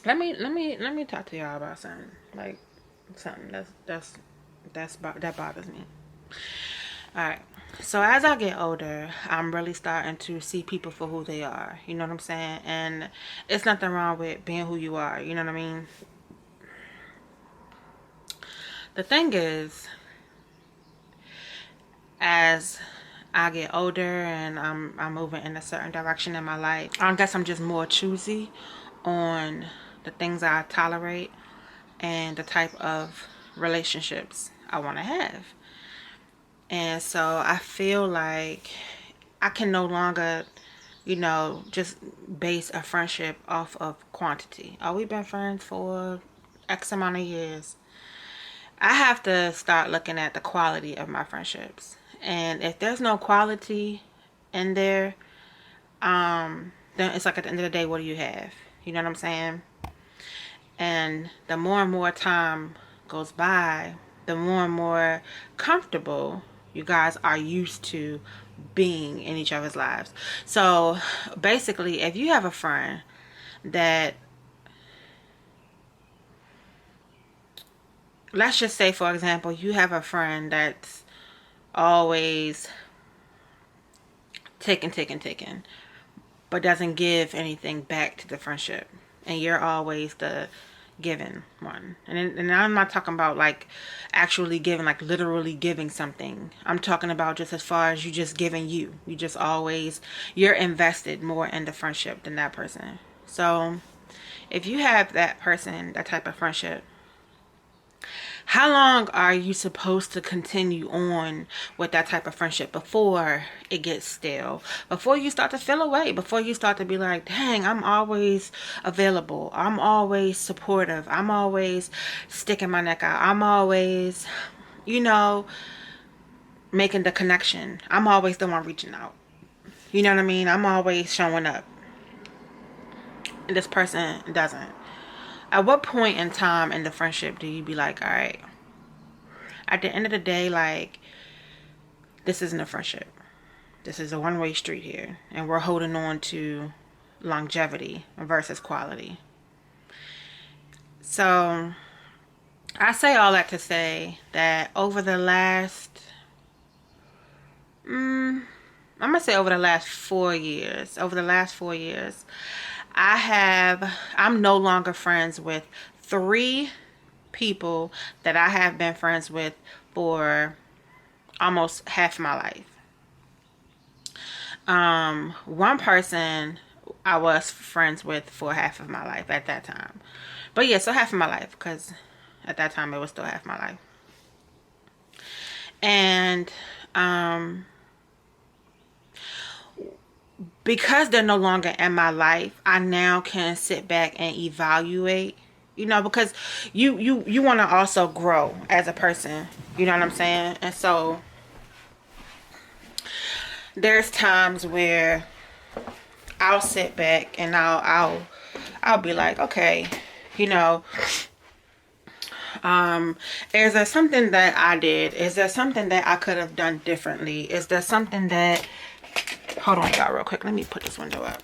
Let me talk to y'all about something. Like something that bothers me. Alright. So as I get older, I'm really starting to see people for who they are. You know what I'm saying? And it's nothing wrong with being who you are. You know what I mean? The thing is, as I get older and I'm moving in a certain direction in my life, I guess I'm just more choosy on the things I tolerate and the type of relationships I want to have. And so I feel like I can no longer, just base a friendship off of quantity. Oh, we've been friends for X amount of years. I have to start looking at the quality of my friendships. And if there's no quality in there, then it's like at the end of the day, what do you have? You know what I'm saying? And the more and more time goes by, the more and more comfortable you guys are used to being in each other's lives. So basically, if you have a friend that, let's just say, for example, you have a friend that's always taking, but doesn't give anything back to the friendship, and you're always the giving one. And I'm not talking about like actually giving, like literally giving something. I'm talking about just as far as you just giving you just always, you're invested more in the friendship than that person. So if you have that person, that type of friendship, how long are you supposed to continue on with that type of friendship before it gets stale? Before you start to feel away? Before you start to be like, dang, I'm always available. I'm always supportive. I'm always sticking my neck out. I'm always, making the connection. I'm always the one reaching out. You know what I mean? I'm always showing up. And this person doesn't. At what point in time in the friendship do you be like, all right, at the end of the day, like, this isn't a friendship. This is a one-way street here. And we're holding on to longevity versus quality. So I say all that to say that over the last, I'm going to say over the last 4 years, I'm no longer friends with 3 people that I have been friends with for almost half my life. One person I was friends with for half of my life at that time. But yeah, so half of my life, because at that time it was still half my life. And because they're no longer in my life, I now can sit back and evaluate, because you want to also grow as a person, you know what I'm saying? And so there's times where I'll sit back and I'll be like, okay, is there something that I did? Is there something that I could have done differently? Is there something that, hold on y'all real quick, let me put this window up.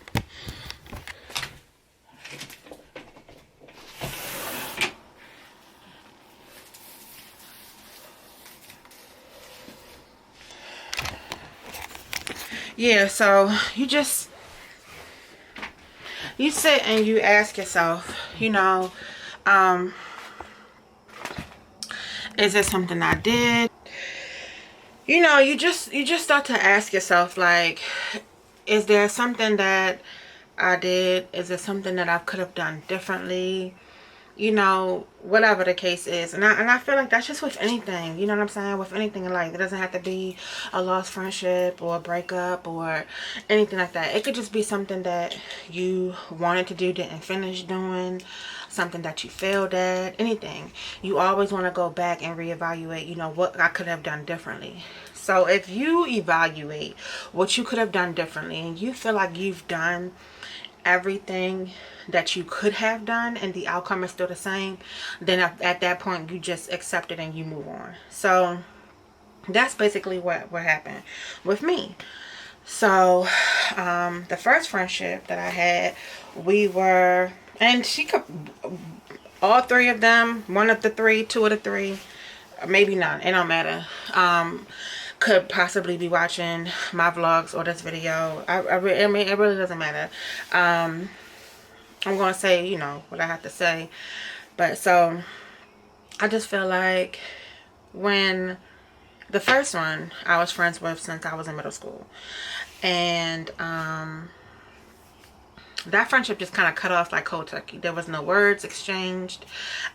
Yeah, so you sit and you ask yourself, is it something I did? You just start to ask yourself, like, is there something that I did? Is there something that I could have done differently? Whatever the case is. And I feel like that's just with anything, you know what I'm saying? With anything in life. It doesn't have to be a lost friendship or a breakup or anything like that. It could just be something that you wanted to do, didn't finish doing, something that you failed at, anything. You always want to go back and reevaluate, what I could have done differently. So if you evaluate what you could have done differently and you feel like you've done everything that you could have done and the outcome is still the same, then at that point you just accept it and you move on. So that's basically what happened with me. So the first friendship that I had, we were And she could, all three of them, one of the three, two of the three, maybe none, it don't matter, could possibly be watching my vlogs or this video. I mean, it really doesn't matter. I'm gonna say, you know, what I have to say. But so I just feel like when the first one I was friends with since I was in middle school, and that friendship just kind of cut off like cold turkey. There was no words exchanged.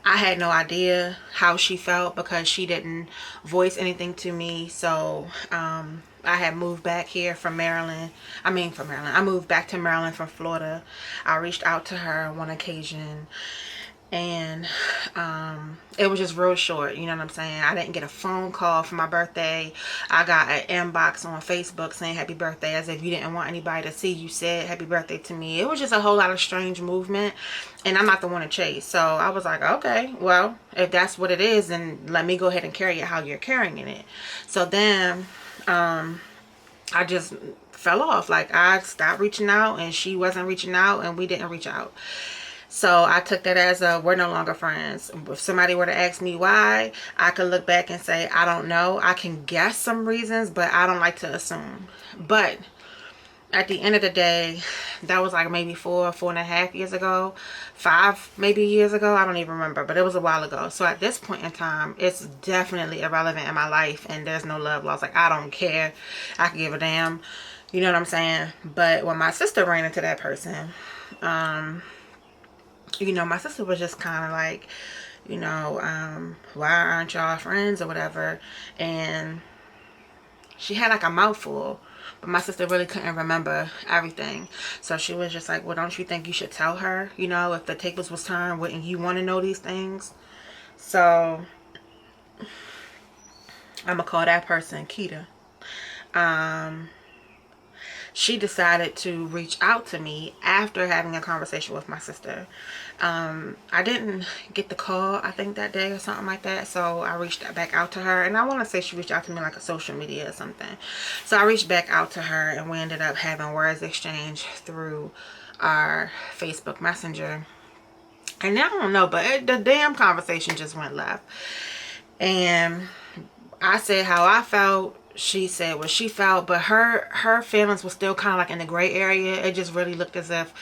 I had no idea how she felt because she didn't voice anything to me. So I had moved back here from Maryland. I moved back to Maryland from Florida. I reached out to her on one occasion, and it was just real short, you know what I'm saying? I didn't get a phone call for my birthday. I got an inbox on Facebook saying happy birthday, as if you didn't want anybody to see you said happy birthday to me. It was just a whole lot of strange movement, and I'm not the one to chase. So I was like, okay, well, if that's what it is, then let me go ahead and carry it how you're carrying it. So then I just fell off. Like, I stopped reaching out, and she wasn't reaching out, and we didn't reach out. So I took that as we're no longer friends. If somebody were to ask me why, I could look back and say, I don't know. I can guess some reasons, but I don't like to assume. But at the end of the day, that was like maybe 4.5 years ago, 5 maybe years ago. I don't even remember, but it was a while ago. So at this point in time, it's definitely irrelevant in my life, and there's no love lost. Like, I don't care. I can give a damn. You know what I'm saying? But when my sister ran into that person, you know, my sister was just kind of like, you know, why aren't y'all friends or whatever? And she had like a mouthful, but my sister really couldn't remember everything. So she was just like, well, don't you think you should tell her? You know, if the tables was turned, wouldn't you want to know these things? So I'm gonna call that person Keita. She decided to reach out to me after having a conversation with my sister. I didn't get the call, I think, that day or something like that. So I reached back out to her, and I want to say she reached out to me like a social media or something. So I reached back out to her, and we ended up having words exchanged through our Facebook Messenger. And I don't know, but the damn conversation just went left. And I said how I felt. She said what she felt, but her feelings were still kind of like in the gray area. It just really looked as if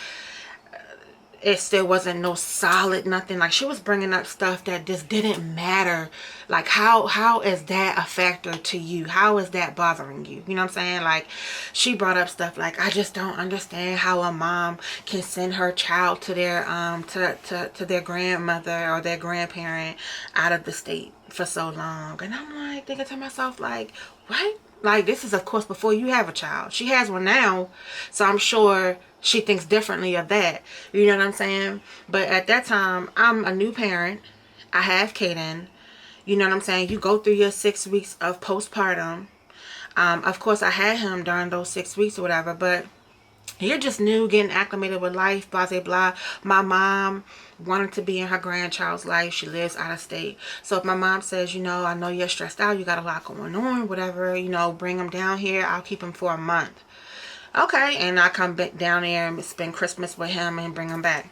it still wasn't no solid nothing. Like, she was bringing up stuff that just didn't matter. Like, how is that a factor to you? How is that bothering you? You know what I'm saying? Like, she brought up stuff like, I just don't understand how a mom can send her child to their to their grandmother or their grandparent out of the state for so long. And I'm like thinking to myself, like, what? Like, this is, of course, before you have a child. She has one now, so I'm sure she thinks differently of that. You know what I'm saying? But at that time, I'm a new parent. I have Kaden. You know what I'm saying? You go through your 6 weeks of postpartum. Of course, I had him during those 6 weeks or whatever, but you're just new, getting acclimated with life, blah, blah, blah. My mom wanted to be in her grandchild's life. She lives out of state. So if my mom says, you know, I know you're stressed out, you got a lot going on, whatever, you know, bring him down here. I'll keep him for a month. Okay, and I come back down there and spend Christmas with him and bring him back.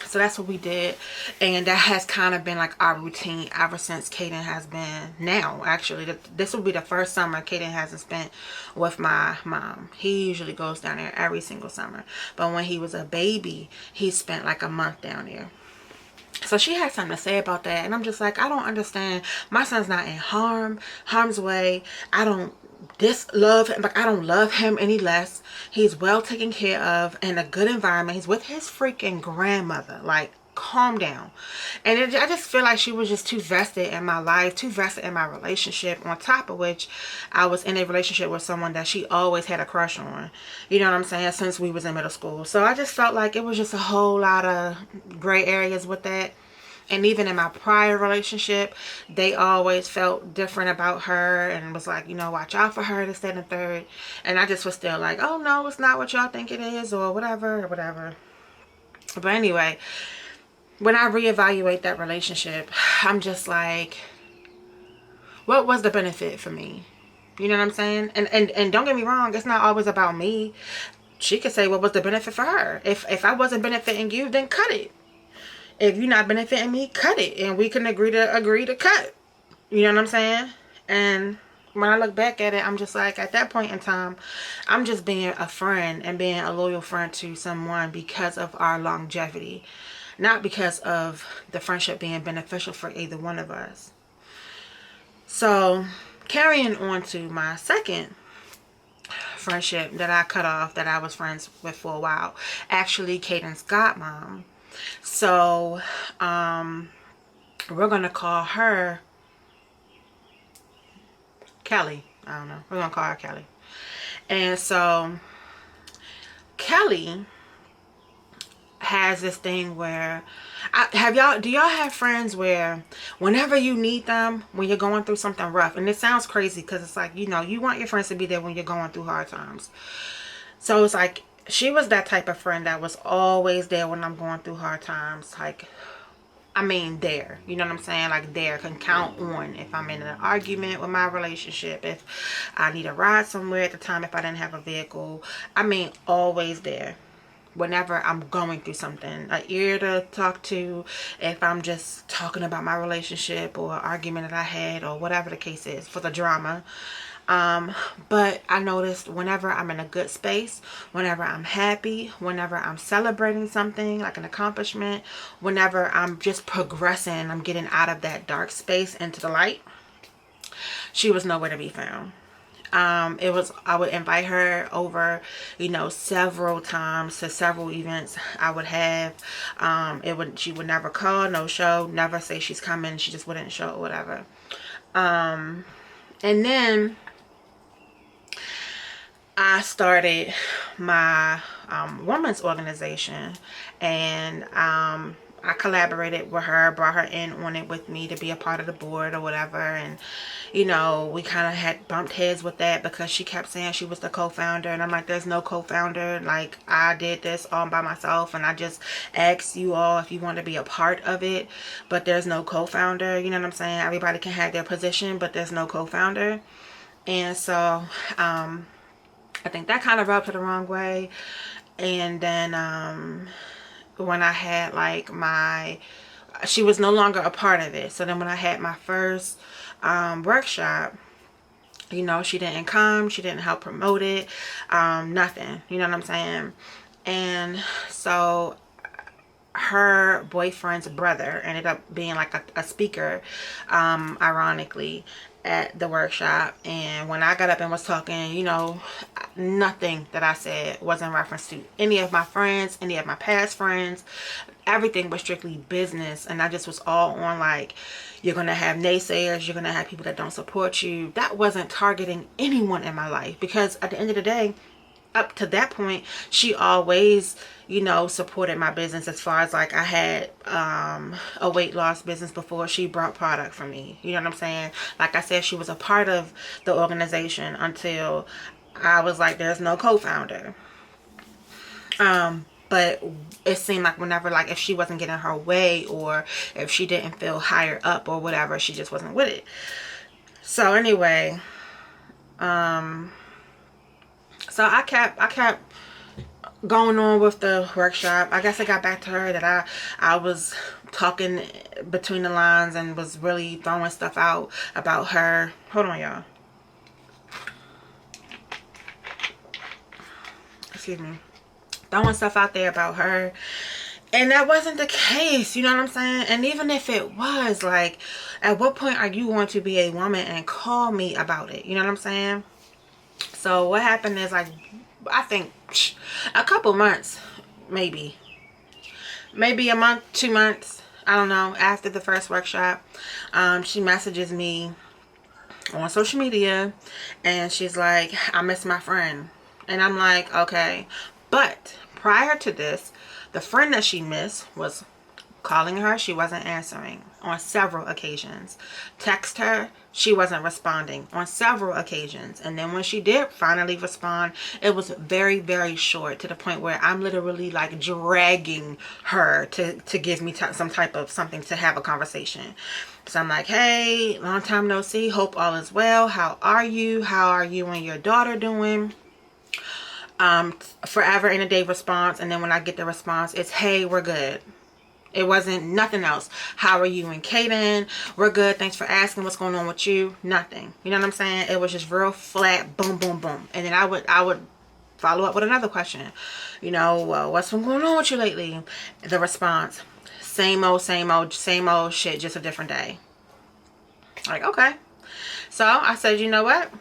So that's what we did, and that has kind of been like our routine ever since Kaden has been now. Actually, this will be the first summer Kaden hasn't spent with my mom. He usually goes down there every single summer, but when he was a baby, he spent like a month down there. So she had something to say about that, and I'm just like, I don't understand. My son's not in harm's way. I don't love him, like, I don't love him any less. He's well taken care of in a good environment. He's with his freaking grandmother. Like, calm down. And I just feel like she was just too vested in my life, too vested in my relationship, on top of which I was in a relationship with someone that she always had a crush on, you know what I'm saying, since we was in middle school. So I just felt like it was just a whole lot of gray areas with that. And even in my prior relationship, they always felt different about her and was like, you know, watch out for her, this, that, and the third. And I just was still like, oh, no, it's not what y'all think it is, or whatever, or whatever. But anyway, when I reevaluate that relationship, I'm just like, what was the benefit for me? You know what I'm saying? And don't get me wrong, it's not always about me. she could say what was the benefit for her. If I wasn't benefiting you, then cut it. If you're not benefiting me, cut it, and we can agree to cut. You know what I'm saying? And when I look back at it, I'm just like, at that point in time, I'm just being a friend and being a loyal friend to someone because of our longevity, not because of the friendship being beneficial for either one of us. So carrying on to my second friendship that I cut off, that I was friends with for a while, actually Caden's godmom. So we're gonna call her Kelly. I don't know, we're gonna call her Kelly. And so Kelly has this thing where do y'all have friends where whenever you need them, when you're going through something rough, and it sounds crazy because it's like, you know, you want your friends to be there when you're going through hard times. So it's like, she was that type of friend that was always there when I'm going through hard times. Like, I mean, there, you know what I'm saying? Like, there, can count on if I'm in an argument with my relationship, if I need a ride somewhere at the time, if I didn't have a vehicle. I mean, always there. Whenever I'm going through something, an ear to talk to, if I'm just talking about my relationship or an argument that I had, or whatever the case is, for the drama. But I noticed whenever I'm in a good space, whenever I'm happy, whenever I'm celebrating something like an accomplishment, whenever I'm just progressing, I'm getting out of that dark space into the light, she was nowhere to be found. I would invite her over, you know, several times to several events I would have. She would never call, no show, never say she's coming. She just wouldn't show, whatever. And then I started my women's organization, and I collaborated with her, brought her in on it with me to be a part of the board or whatever. And, you know, we kind of had bumped heads with that because she kept saying she was the co-founder. And I'm like, there's no co-founder. Like, I did this all by myself, and I just asked you all if you want to be a part of it. But there's no co-founder. You know what I'm saying? Everybody can have their position, but there's no co-founder. And so I think that kind of rubbed her the wrong way. And then when I had like she was no longer a part of it. So then when I had my first workshop, you know, she didn't come, she didn't help promote it, nothing, you know what I'm saying? And so her boyfriend's brother ended up being like a speaker, ironically, at the workshop. And when I got up and was talking, you know, nothing that I said was in reference to any of my friends, any of my past friends. Everything was strictly business. And I just was all on like, you're gonna have naysayers, you're gonna have people that don't support you. That wasn't targeting anyone in my life, because at the end of the day, up to that point, she always, you know, supported my business. As far as like, I had a weight loss business before she brought product for me, you know what I'm saying? Like I said, she was a part of the organization until I was like, there's no co-founder. But it seemed like whenever, like, if she wasn't getting her way, or if she didn't feel higher up or whatever, she just wasn't with it. So anyway, so I kept going on with the workshop. I guess I got back to her that I was talking between the lines and was really throwing stuff out about her. Hold on, y'all. Excuse me. Throwing stuff out there about her. And that wasn't the case, you know what I'm saying? And even if it was, like, at what point are you going to be a woman and call me about it? You know what I'm saying? So what happened is, like, I think a couple months, maybe a month, 2 months, I don't know, after the first workshop, she messages me on social media, and she's like, I miss my friend. And I'm like, okay. But prior to this, the friend that she missed was calling her, she wasn't answering on several occasions. Text her, she wasn't responding on several occasions. And then when she did finally respond, it was very, very short, to the point where I'm literally like dragging her to give me some type of something to have a conversation. So I'm like, hey, long time no see, hope all is well. How are you? How are you and your daughter doing? forever in a day response, and then when I get the response, it's hey, we're good. It wasn't nothing else. How are you and Kaden? We're good. Thanks for asking. What's going on with you? Nothing. You know what I'm saying? It was just real flat. Boom, boom, boom. And then I would follow up with another question. You know, what's been going on with you lately? The response, same old, same old, same old shit, just a different day. Like, okay. So I said, you know what?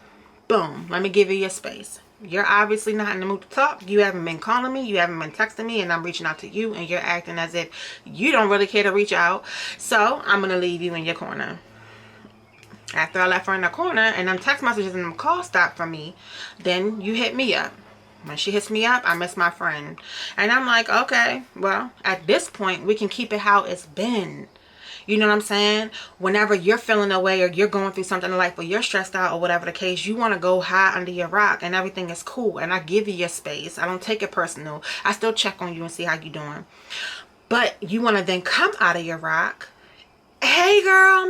Boom. Let me give you your space. You're obviously not in the mood to talk. You haven't been calling me. You haven't been texting me. And I'm reaching out to you. And you're acting as if you don't really care to reach out. So I'm going to leave you in your corner. After I left her in the corner and them text messages and them calls stopped from me, then you hit me up. When she hits me up, I miss my friend. And I'm like, okay, well, at this point, we can keep it how it's been. You know what I'm saying? Whenever you're feeling away or you're going through something in life or you're stressed out or whatever the case, you want to go hide under your rock and everything is cool. And I give you your space. I don't take it personal. I still check on you and see how you're doing. But you want to then come out of your rock. Hey girl,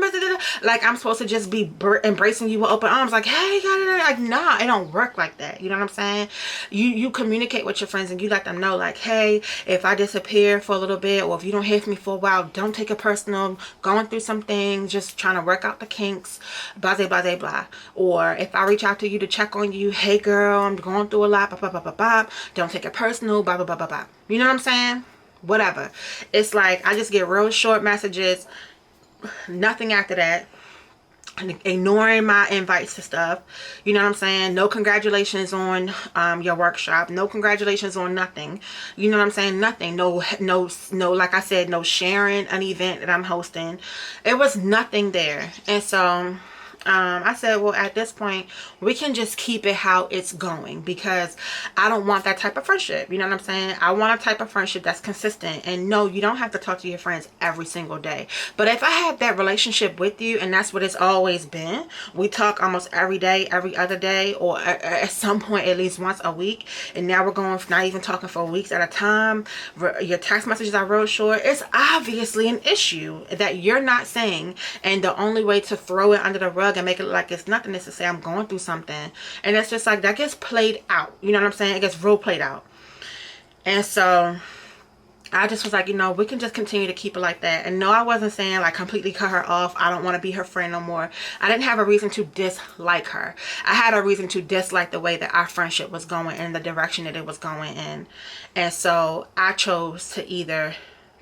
like I'm supposed to just be embracing you with open arms, like hey, like nah, it don't work like that. You know what I'm saying? You communicate with your friends and you let them know, like hey, if I disappear for a little bit or if you don't hear from me for a while, don't take it personal. Going through some things, just trying to work out the kinks, blah blah blah blah. Or if I reach out to you to check on you, hey girl, I'm going through a lot, blah blah blah blah blah. Don't take it personal, blah blah blah blah blah. You know what I'm saying? Whatever. It's like I just get real short messages. Nothing after that. Ignoring my invites to stuff. You know what I'm saying? No congratulations on your workshop. No congratulations on nothing. You know what I'm saying? Nothing. No, like I said, no sharing an event that I'm hosting. It was nothing there. And so I said, well, at this point, we can just keep it how it's going because I don't want that type of friendship. You know what I'm saying? I want a type of friendship that's consistent. And no, you don't have to talk to your friends every single day. But if I have that relationship with you, and that's what it's always been, we talk almost every day, every other day, or at some point at least once a week. And now we're going not even talking for weeks at a time. Your text messages are real short. It's obviously an issue that you're not saying. And the only way to throw it under the rug and make it like it's nothing is to say I'm going through something. And it's just like that gets played out. You know what I'm saying? It gets real played out. And so I just was like, you know, we can just continue to keep it like that. And no, I wasn't saying like completely cut her off. I don't want to be her friend no more. I didn't have a reason to dislike her. I had a reason to dislike the way that our friendship was going and the direction that it was going in. And so I chose to either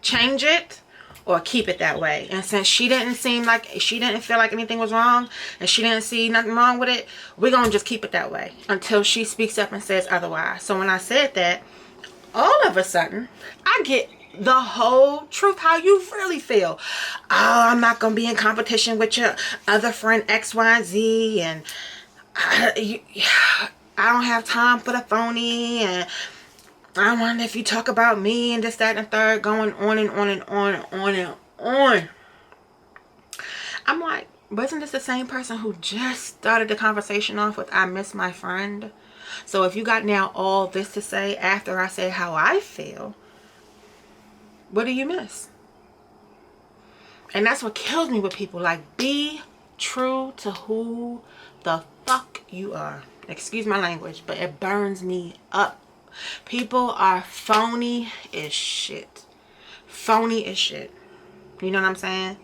change it or keep it that way. And since she didn't feel like anything was wrong and she didn't see nothing wrong with it, we're gonna just keep it that way until she speaks up and says otherwise. So when I said that, all of a sudden I get the whole truth, how you really feel. Oh, I'm not gonna be in competition with your other friend X, Y, and Z, and I don't have time for the phony, and I wonder if you talk about me and this, that, and the third, going on and on and on and on and on. I'm like, wasn't this the same person who just started the conversation off with I miss my friend? So if you got now all this to say after I say how I feel, what do you miss? And that's what kills me with people. Like, be true to who the fuck you are. Excuse my language, but it burns me up. People are phony as shit. Phony as shit. You know what I'm saying?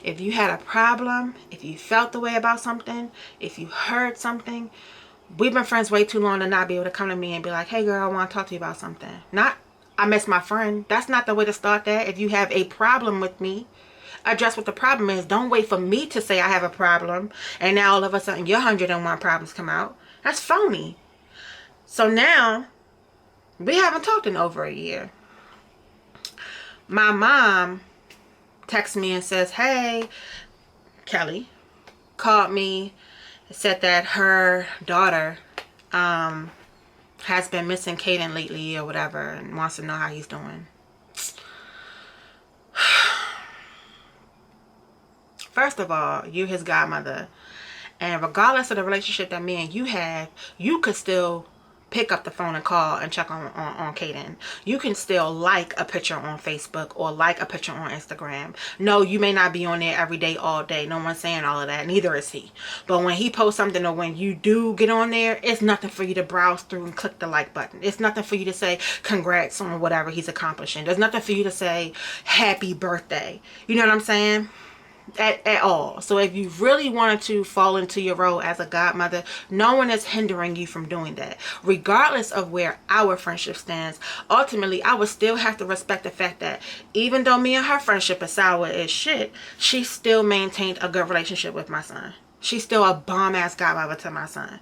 If you had a problem, if you felt the way about something, if you heard something, we've been friends way too long to not be able to come to me and be like, hey girl, I want to talk to you about something. Not, I miss my friend. That's not the way to start that. If you have a problem with me, address what the problem is. Don't wait for me to say I have a problem and now all of a sudden your 101 problems come out. That's phony. So now we haven't talked in over a year. My mom texts me and says, hey, Kelly called me, said that her daughter has been missing Kaden lately or whatever and wants to know how he's doing. First of all, you're his godmother. And regardless of the relationship that me and you have, you could still pick up the phone and call and check on Kaden. You can still like a picture on Facebook or like a picture on Instagram. No, you may not be on there every day, all day. No one's saying all of that. Neither is he. But when he posts something, or when you do get on there, it's nothing for you to browse through and click the like button. It's nothing for you to say congrats on whatever he's accomplishing. There's nothing for you to say happy birthday. You know what I'm saying? At all. So if you really wanted to fall into your role as a godmother, no one is hindering you from doing that. Regardless of where our friendship stands, ultimately I would still have to respect the fact that even though me and her friendship is sour as shit, she still maintained a good relationship with my son. She's still a bomb ass godmother to my son.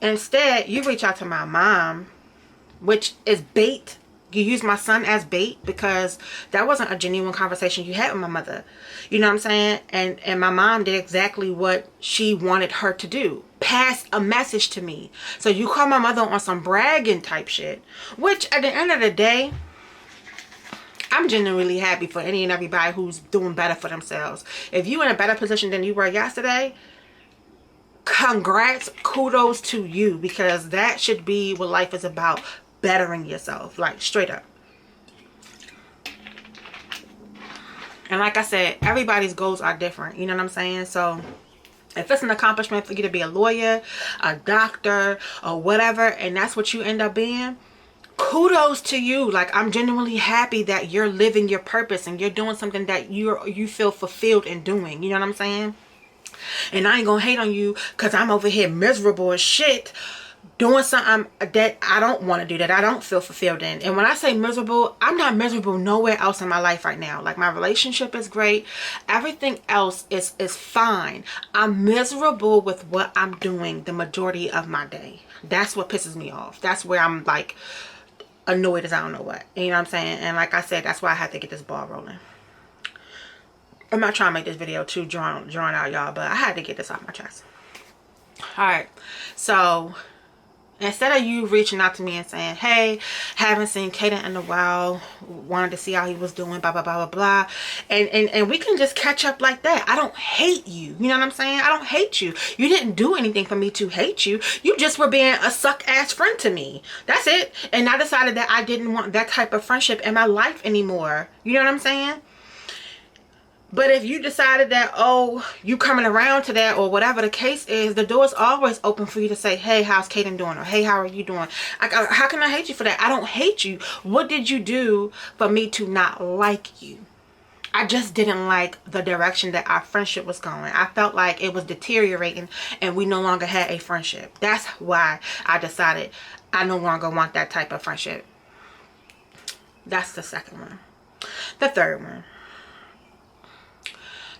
Instead, you reach out to my mom, which is bait. You use my son as bait because that wasn't a genuine conversation you had with my mother. You know what I'm saying? And my mom did exactly what she wanted her to do. Pass a message to me. So you call my mother on some bragging type shit. Which at the end of the day, I'm genuinely happy for any and everybody who's doing better for themselves. If you're in a better position than you were yesterday, congrats, kudos to you. Because that should be what life is about. Bettering yourself, like straight up. And like I said, everybody's goals are different. You know what I'm saying? So if it's an accomplishment for you to be a lawyer, a doctor, or whatever, and that's what you end up being, kudos to you. Like, I'm genuinely happy that you're living your purpose and you're doing something that you feel fulfilled in doing. You know what I'm saying? And I ain't gonna hate on you because I'm over here miserable as shit doing something that I don't want to do, that I don't feel fulfilled in. And when I say miserable, I'm not miserable nowhere else in my life right now. Like, my relationship is great. Everything else is fine. I'm miserable with what I'm doing the majority of my day. That's what pisses me off. That's where I'm like annoyed as I don't know what. You know what I'm saying? And like I said, that's why I had to get this ball rolling. I'm not trying to make this video too drawn out, y'all, but I had to get this off my chest. Alright, so instead of you reaching out to me and saying, hey, haven't seen Kaden in a while, wanted to see how he was doing, blah, blah, blah, blah, blah. And we can just catch up like that. I don't hate you. You know what I'm saying? I don't hate you. You didn't do anything for me to hate you. You just were being a suck-ass friend to me. That's it. And I decided that I didn't want that type of friendship in my life anymore. You know what I'm saying? But if you decided that, oh, you coming around to that or whatever the case is, the door is always open for you to say, hey, how's Kaden doing? Or hey, how are you doing? How can I hate you for that? I don't hate you. What did you do for me to not like you? I just didn't like the direction that our friendship was going. I felt like it was deteriorating and we no longer had a friendship. That's why I decided I no longer want that type of friendship. That's the second one. The third one.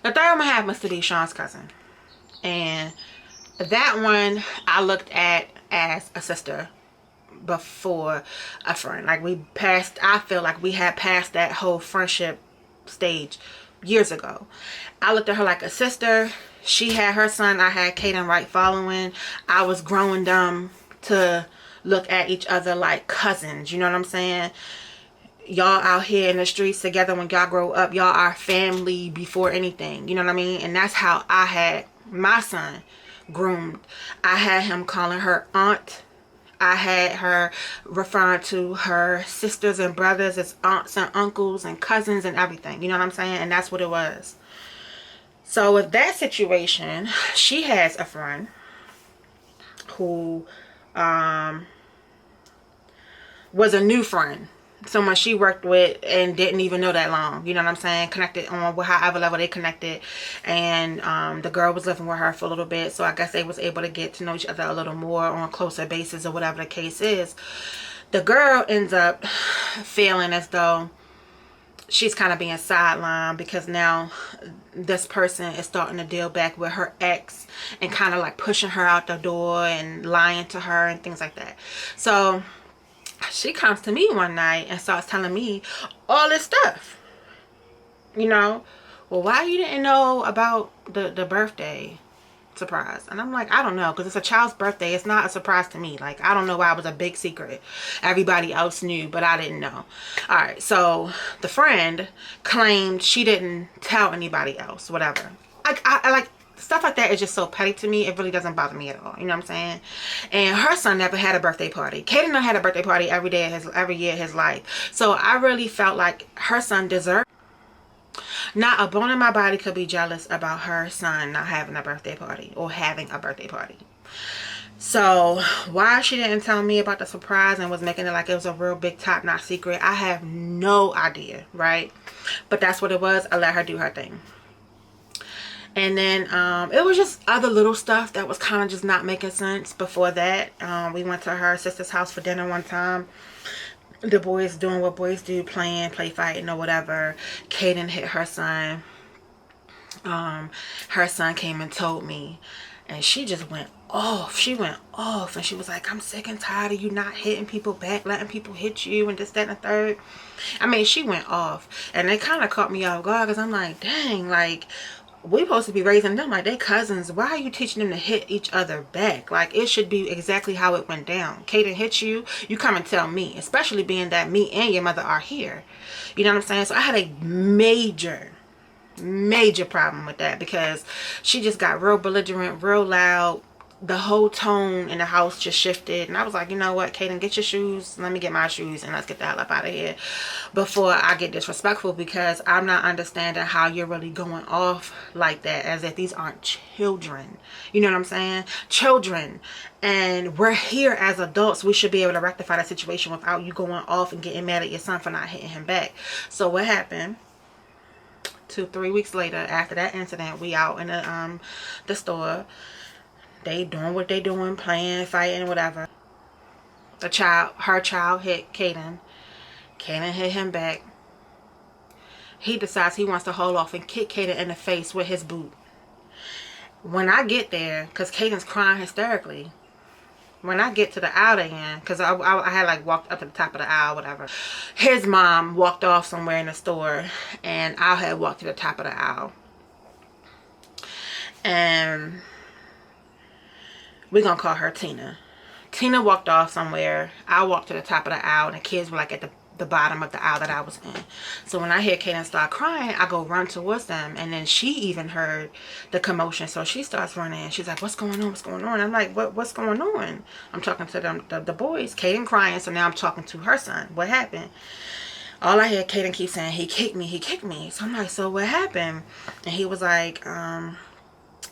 The third one had Mr. Deshaun's cousin. And that one I looked at as a sister before a friend. Like, I feel like we had passed that whole friendship stage years ago. I looked at her like a sister. She had her son. I had Kaden right following. I was growing dumb to look at each other like cousins. You know what I'm saying? Y'all out here in the streets together. When y'all grow up, y'all are family before anything. You know what I mean? And that's how I had my son groomed. I had him calling her aunt. I had her referring to her sisters and brothers as aunts and uncles and cousins and everything. You know what I'm saying? And that's what it was. So with that situation, she has a friend who was a new friend. Someone she worked with and didn't even know that long. You know what I'm saying? Connected on however level they connected. And the girl was living with her for a little bit. So I guess they was able to get to know each other a little more on a closer basis or whatever the case is. The girl ends up feeling as though she's kind of being sidelined because now this person is starting to deal back with her ex and kind of like pushing her out the door and lying to her and things like that. So she comes to me one night and starts telling me all this stuff. You know, well, why you didn't know about the birthday surprise? And I'm like, I don't know, because it's a child's birthday. It's not a surprise to me. Like, I don't know why it was a big secret. Everybody else knew, but I didn't know. All right, so the friend claimed she didn't tell anybody else, whatever. I like, stuff like that is just so petty to me. It really doesn't bother me at all. You know what I'm saying? And her son never had a birthday party. Kaden had a birthday party every year of his life. So I really felt like her son deserved. Not a bone in my body could be jealous about her son not having a birthday party or having a birthday party. So why she didn't tell me about the surprise and was making it like it was a real big top-notch secret, I have no idea, right? But that's what it was. I let her do her thing. And then it was just other little stuff that was kind of just not making sense. Before that, we went to her sister's house for dinner one time. The boys doing what boys do, play fighting or whatever. Kaden hit her son. Her son came and told me, and she just went off. She went off, and she was like, I'm sick and tired of you not hitting people back, letting people hit you, and this, that, and the third. I mean, she went off, and it kind of caught me off guard, because I'm like, dang, like, we supposed to be raising them like they cousins. Why are you teaching them to hit each other back? Like, it should be exactly how it went down. Kaden hit you, you come and tell me, especially being that me and your mother are here. You know what I'm saying? So I had a major problem with that, because she just got real belligerent, real loud. The whole tone in the house just shifted, and I was like, you know what, Kaden, get your shoes, let me get my shoes, and let's get the hell up out of here before I get disrespectful, because I'm not understanding how you're really going off like that, as if these aren't children. You know what I'm saying? Children. And we're here as adults. We should be able to rectify that situation without you going off and getting mad at your son for not hitting him back. So what happened? 2-3 weeks later, after that incident, we out in the store. They doing what they doing, playing, fighting, whatever. Her child hit Kaden. Kaden hit him back. He decides he wants to hold off and kick Kaden in the face with his boot. When I get there, because Kaden's crying hysterically. When I get to the aisle again, because I had like walked up to the top of the aisle, whatever. His mom walked off somewhere in the store, and I had walked to the top of the aisle. And we're gonna call her Tina. Tina walked off somewhere. I walked to the top of the aisle, and the kids were like at the bottom of the aisle that I was in. So when I hear Kaden start crying, I go run towards them, and then she even heard the commotion, so she starts running. She's like, what's going on? What's going on? I'm like, what's going on? I'm talking to them, the boys. Kaden crying, so now I'm talking to her son. What happened? All I hear Kaden keep saying, he kicked me, he kicked me. So I'm like, so what happened? And he was like,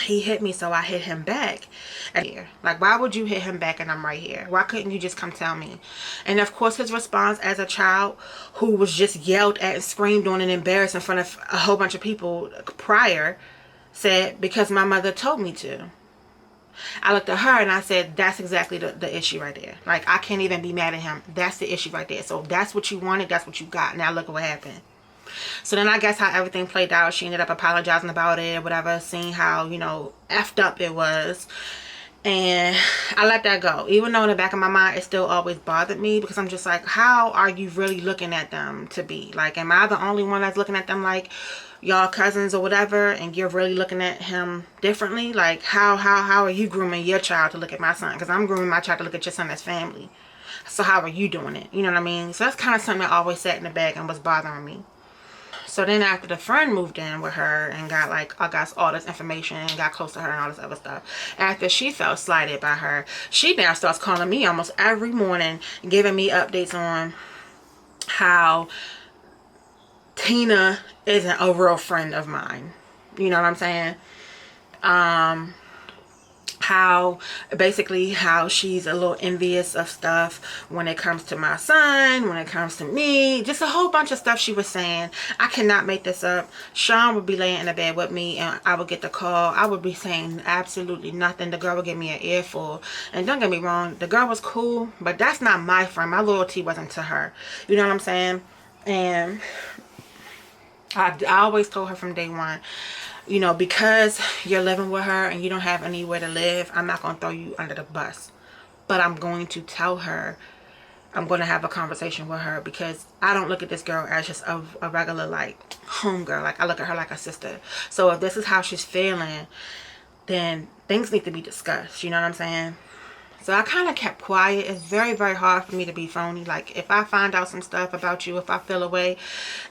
he hit me, so I hit him back. Like, why would you hit him back and I'm right here? Why couldn't you just come tell me? And of course, his response as a child who was just yelled at and screamed on and embarrassed in front of a whole bunch of people prior said, because my mother told me to. I looked at her and I said, that's exactly the issue right there. Like, I can't even be mad at him. That's the issue right there. So if that's what you wanted, that's what you got. Now look at what happened. So then I guess how everything played out, she ended up apologizing about it or whatever, seeing how, you know, effed up it was. And I let that go. Even though in the back of my mind, it still always bothered me, because I'm just like, how are you really looking at them to be? Like, am I the only one that's looking at them like y'all cousins or whatever, and you're really looking at him differently? Like, how are you grooming your child to look at my son? Because I'm grooming my child to look at your son as family. So how are you doing it? You know what I mean? So that's kind of something that always sat in the back and was bothering me. So then after the friend moved in with her and got like, I got all this information and got close to her and all this other stuff, after she felt slighted by her, she now starts calling me almost every morning, giving me updates on how Tina isn't a real friend of mine. You know what I'm saying? How she's a little envious of stuff when it comes to my son, when it comes to me, just a whole bunch of stuff she was saying. I cannot make this up. Sean would be laying in the bed with me and I would get the call. I would be saying absolutely nothing. The girl would give me an earful. And don't get me wrong, the girl was cool, but that's not my friend. My loyalty wasn't to her. You know what I'm saying? And I always told her from day one, you know, because you're living with her and you don't have anywhere to live, I'm not going to throw you under the bus. But I'm going to tell her, I'm going to have a conversation with her, because I don't look at this girl as just a regular, like, homegirl. Like, I look at her like a sister. So if this is how she's feeling, then things need to be discussed. You know what I'm saying? So I kind of kept quiet. It's very, very hard for me to be phony. Like, if I find out some stuff about you, if I feel away,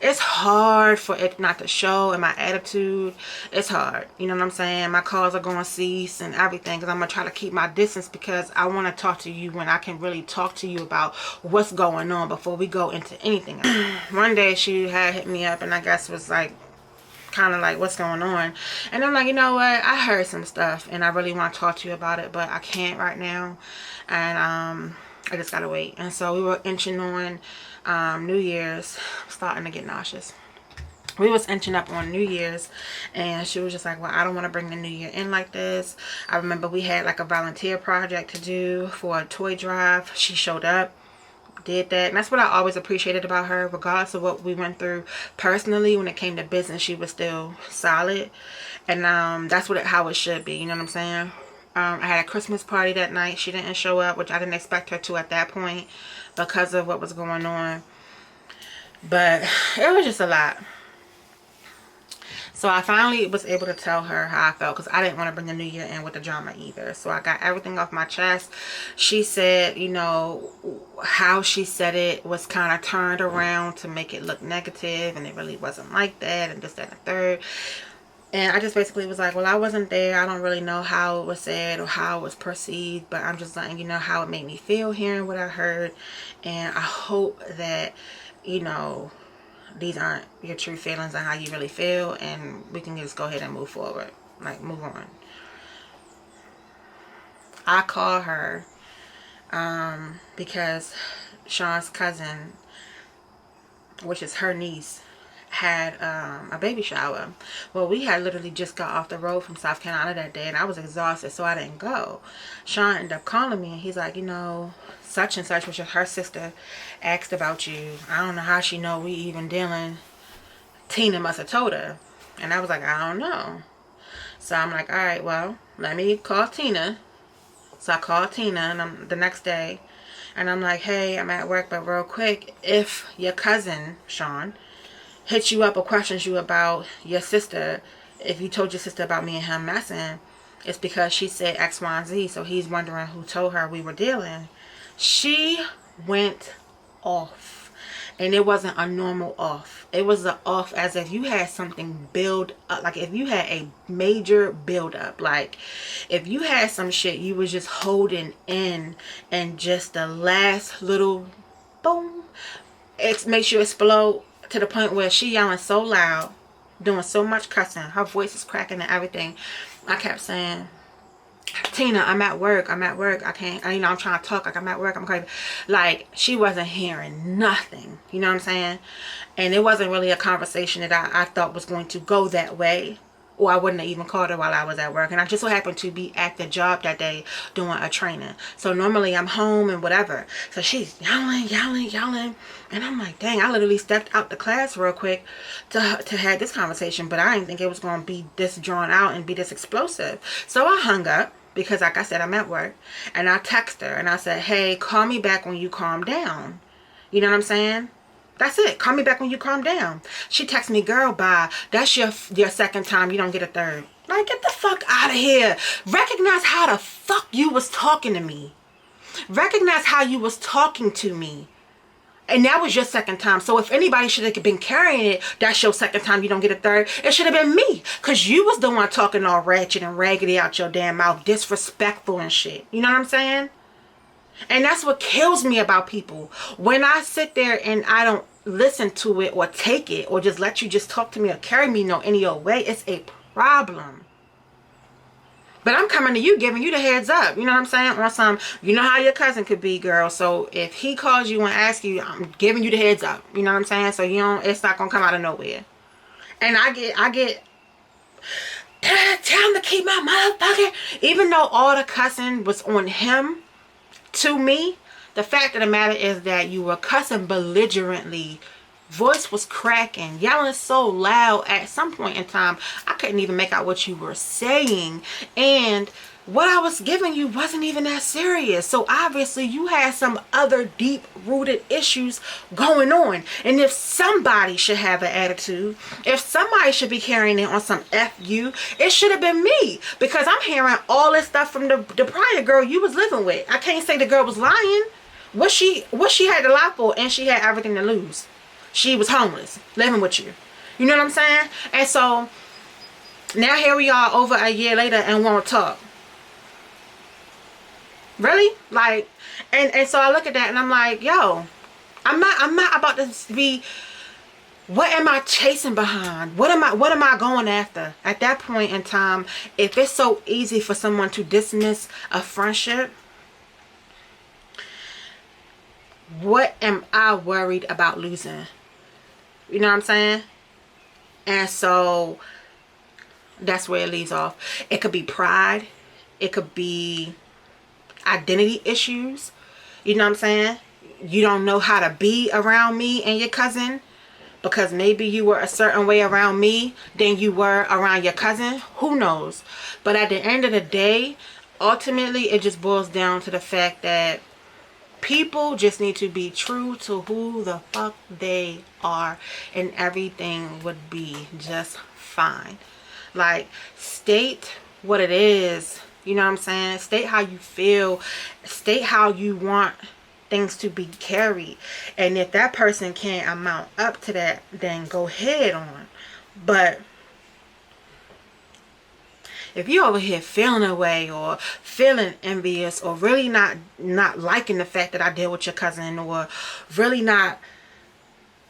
it's hard for it not to show in my attitude. It's hard. You know what I'm saying? My calls are going to cease and everything, because I'm going to try to keep my distance, because I want to talk to you when I can really talk to you about what's going on before we go into anything else. One day she had hit me up, and I guess was like, kind of like, what's going on? And I'm like, you know what, I heard some stuff and I really want to talk to you about it, but I can't right now, and I just gotta wait. And so we were inching on New Year's. I'm starting to get nauseous. We was inching up on New Year's, and she was just like, well, I don't want to bring the new year in like this. I remember we had like a volunteer project to do for a toy drive. She showed up, did that, and that's what I always appreciated about her. Regardless of what we went through personally, when it came to business, she was still solid. And that's how it should be, you know what I'm saying? I had a Christmas party that night. She didn't show up, which I didn't expect her to at that point because of what was going on, but it was just a lot. So I finally was able to tell her how I felt, because I didn't want to bring the new year in with the drama either. So I got everything off my chest. She said, you know, how she said it was kind of turned around to make it look negative, and it really wasn't like that, and this, that, and the third. And I just basically was like, well, I wasn't there. I don't really know how it was said or how it was perceived, but I'm just letting you know how it made me feel hearing what I heard. And I hope that, you know, these aren't your true feelings and how you really feel, and we can just go ahead and move forward, like move on. I call her because Sean's cousin, which is her niece, had a baby shower. Well, we had literally just got off the road from South Carolina that day, and I was exhausted, so I didn't go. Sean ended up calling me, and he's like, you know, such and such, which is her sister, asked about you. I don't know how she know we even dealing. Tina must have told her. And I was like, I don't know. So I'm like, all right, well, let me call Tina. So I called Tina, and the next day, and I'm like, hey, I'm at work, but real quick, if your cousin Sean hits you up or questions you about your sister, if you told your sister about me and him messing, it's because she said X, Y, and Z. So he's wondering who told her we were dealing. She went off, and it wasn't a normal off. It was an off as if you had something build up, like if you had a major build up, like if you had some shit you was just holding in, and just the last little boom, it makes you explode, to the point where she yelling so loud, doing so much cussing, her voice is cracking and everything. I kept saying, Tina, I'm at work, I can't, you know, I'm trying to talk, like I'm at work, I'm crazy. Like, she wasn't hearing nothing, you know what I'm saying? And it wasn't really a conversation that I thought was going to go that way, or I wouldn't have even called her while I was at work. And I just so happened to be at the job that day doing a training. So normally I'm home and whatever. So she's yelling. And I'm like, dang, I literally stepped out the class real quick to have this conversation. But I didn't think it was going to be this drawn out and be this explosive. So I hung up, because like I said, I'm at work. And I text her and I said, hey, call me back when you calm down. You know what I'm saying? That's it. Call me back when you calm down. She texts me, girl, bye. That's your second time. You don't get a third. Like, get the fuck out of here. Recognize how the fuck you was talking to me. Recognize how you was talking to me. And that was your second time. So if anybody should have been carrying it, that's your second time, you don't get a third, it should have been me. Because you was the one talking all ratchet and raggedy out your damn mouth. Disrespectful and shit. You know what I'm saying? And that's what kills me about people. When I sit there and I don't listen to it or take it or just let you just talk to me or carry me no any old way, it's a problem. But I'm coming to you, giving you the heads up. You know what I'm saying? On some, you know how your cousin could be, girl. So if he calls you and asks you, I'm giving you the heads up. You know what I'm saying? So you don't, it's not going to come out of nowhere. And I get, tell him to keep my motherfucker. Even though all the cussing was on him, to me, the fact of the matter is that you were cussing belligerently. Voice was cracking, yelling so loud. At some point in time, I couldn't even make out what you were saying. And what I was giving you wasn't even that serious. So obviously you had some other deep rooted issues going on. And if somebody should have an attitude, if somebody should be carrying it on some F you, it should have been me. Because I'm hearing all this stuff from the prior girl you was living with. I can't say the girl was lying. What she had to lie for, and she had everything to lose. She was homeless, living with you. You know what I'm saying? And so now here we are over a year later and won't talk. Really? Like, and so I look at that and I'm like, yo, I'm not about to be, what am I chasing behind? What am I going after? At that point in time, if it's so easy for someone to dismiss a friendship, what am I worried about losing? You know what I'm saying? And so that's where it leaves off. It could be pride. It could be identity issues. You know what I'm saying? You don't know how to be around me and your cousin because maybe you were a certain way around me than you were around your cousin. Who knows? But at the end of the day, ultimately it just boils down to the fact that people just need to be true to who the fuck they are, and everything would be just fine. Like, state what it is. You know what I'm saying? State how you feel. State how you want things to be carried. And if that person can't amount up to that, then go ahead on. But if you're over here feeling away or feeling envious or really not liking the fact that I deal with your cousin, or really not,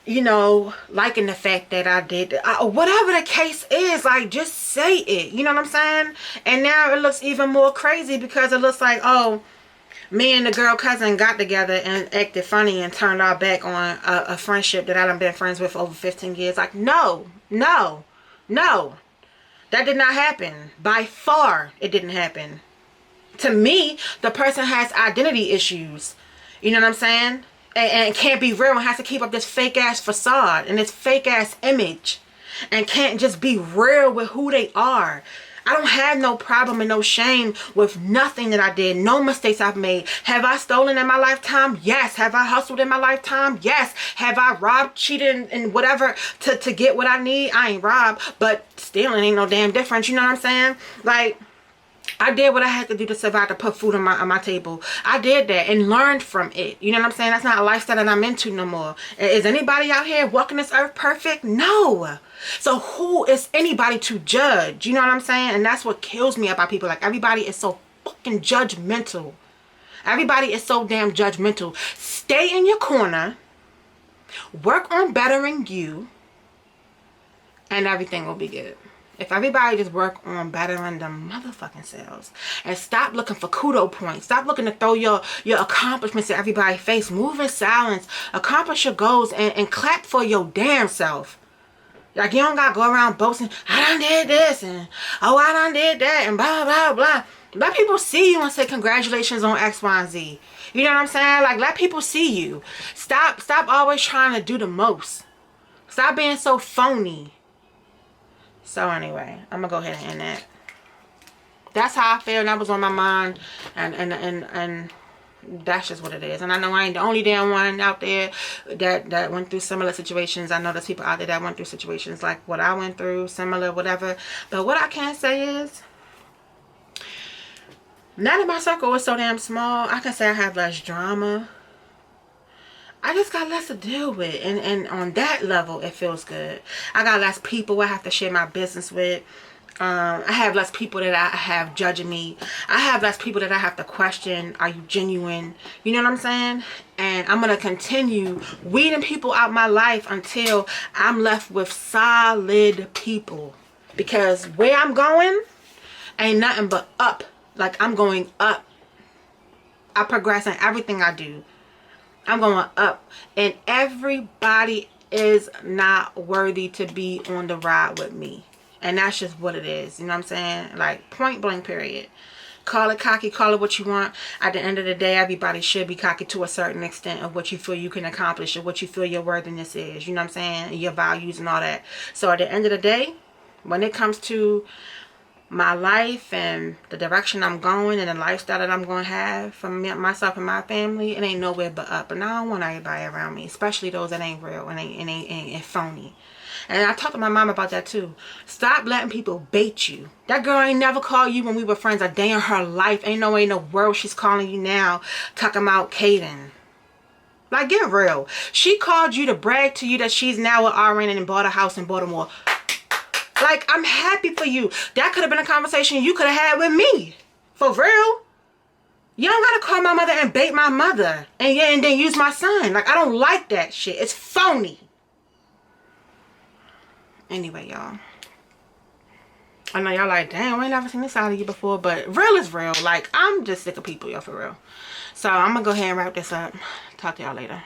you know, liking the fact that I did, whatever the case is, like, just say it. You know what I'm saying? And now it looks even more crazy because it looks like, oh, me and the girl cousin got together and acted funny and turned our back on a friendship that I done been friends with for over 15 years. Like, no. That did not happen. By far, it didn't happen. To me, the person has identity issues. You know what I'm saying? And can't be real and has to keep up this fake ass facade and this fake ass image, and can't just be real with who they are. I don't have no problem and no shame with nothing that I did, no mistakes I've made. Have I stolen in my lifetime? Yes. Have I hustled in my lifetime? Yes. Have I robbed, cheated, and whatever to get what I need? I ain't robbed, but stealing ain't no damn difference. You know what I'm saying? Like, I did what I had to do to survive, to put food on my table. I did that and learned from it. You know what I'm saying? That's not a lifestyle that I'm into no more. Is anybody out here walking this earth perfect? No. So who is anybody to judge? You know what I'm saying? And that's what kills me about people. Like, everybody is so fucking judgmental. Everybody is so damn judgmental. Stay in your corner. Work on bettering you. And everything will be good. If everybody just work on bettering them motherfucking selves and stop looking for kudo points, stop looking to throw your accomplishments at everybody's face, move in silence, accomplish your goals, and clap for your damn self. Like, you don't gotta go around boasting, I done did this, and oh, I done did that, and blah, blah, blah. Let people see you and say congratulations on X, Y, and Z. You know what I'm saying? Like, let people see you. Stop always trying to do the most. Stop being so phony. So anyway, I'm gonna go ahead and end that. That's how I feel, and that was on my mind, and that's just what it is. And I know I ain't the only damn one out there that went through similar situations. I know there's people out there that went through situations like what I went through, similar, whatever. But what I can say is, now that my circle is so damn small, I can say I have less drama. I just got less to deal with, and on that level it feels good. I got less people I have to share my business with. I have less people that I have judging me. I have less people that I have to question, are you genuine? You know what I'm saying? And I'm going to continue weeding people out my life until I'm left with solid people. Because where I'm going ain't nothing but up. Like, I'm going up. I progress in everything I do. I'm going up, and everybody is not worthy to be on the ride with me, and that's just what it is. You know what I'm saying? Like, point blank period. Call it cocky, call it what you want. At the end of the day, everybody should be cocky to a certain extent of what you feel you can accomplish or what you feel your worthiness is. You know what I'm saying? Your values and all that. So at the end of the day, when it comes to my life and the direction I'm going and the lifestyle that I'm going to have for me, myself and my family, it ain't nowhere but up. And I don't want everybody around me, especially those that ain't real and ain't phony. And I talked to my mom about that too. Stop letting people bait you. That girl ain't never called you when we were friends a day in her life. Ain't no way in the world she's calling you now talking about Kaden. Like, get real. She called you to brag to you that she's now with RN and bought a house in Baltimore. Like, I'm happy for you. That could have been a conversation you could have had with me. For real. You don't gotta call my mother and bait my mother. And then use my son. Like, I don't like that shit. It's phony. Anyway, y'all. I know y'all like, damn, I ain't never seen this side of you before. But real is real. Like, I'm just sick of people, y'all, for real. So, I'm gonna go ahead and wrap this up. Talk to y'all later.